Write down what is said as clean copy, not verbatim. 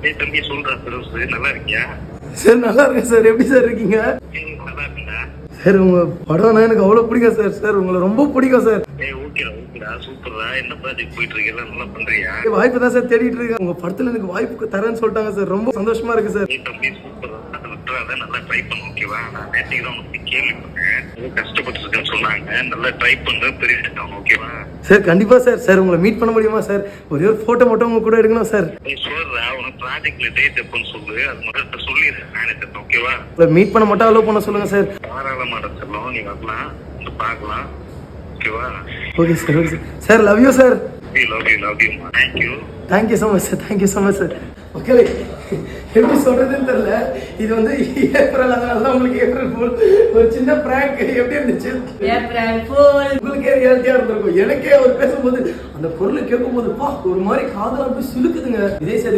தம்பி சொல்றேன் பெருசு, நல்லா இருக்கியா? சார் நல்லா இருக்கேன் சார். எப்படி சார் இருக்கீங்க? நல்லா இருக்குடா. சார் உங்க படம்னா எனக்கு அவ்வளவு பிடிக்கும் சார். சார் உங்களை ரொம்ப பிடிக்கும் சார். ஓகேடா சூப்பர்டா. என்ன ப்ராஜெக்ட் போயிட்டு இருக்கீங்க? நல்லா பண்றியா? வாய்ப்பு தான் சார் தேடிட்டு இருக்கேன். உங்க படத்துல எனக்கு வாய்ப்பு தரேன்னு சொல்லிட்டாங்க சார். ரொம்ப சந்தோஷமா இருக்கு சார். தம்பி சூப்பர், விட்டுறாத, நல்லா ட்ரை பண்ணு. ஓகேவா? நான் நேற்றுக்கு தான் உனக்கு கேள்விப்பட்டேன், கஷ்டப்பட்டு இருக்குன்னு சொன்னாங்க. நல்லா ட்ரை பண்ண பெரிய. ஓகேவா சார்? கண்டிப்பா சார். சார் உங்களை மீட் பண்ண முடியுமா சார்? ஒரே ஒரு போட்டோ மட்டும் உங்க கூட எடுக்கணும் சார். சொல்றா, உனக்கு ப்ராஜெக்ட்ல டேட் எப்பன்னு சொல்லு, அது முதல்ல சொல்லிடுறேன் மேனேஜர். ஓகேவா? மீட் பண்ண மட்டும் அலோவ் பண்ண சொல்லுங்க சார். தாராளமாக செல்லும், நீ வரலாம், வந்து பார்க்கலாம். ஓகேவா? Okay sir. Okay sir. Sir love you sir. Love you. Thank you so much sir. Thank you so much sir. Okay, எப்படி சொல்றதுன்னு தெரியல. இது வந்து ஏப்ரல், அதனால உங்களுக்கு ஏப்ரல் ஃபூல் ஒரு சின்ன பிராங்க். எப்படி இருந்துச்சு? April fool. உங்களுக்கே ரியாலிட்டியா இருந்திருக்கும். எனக்கே அவர் பேசும்போது அந்த பொருளை கேட்கும்போது ஒரு மாதிரி காதலாம் போய் சிலுக்குதுங்க. இதே சரி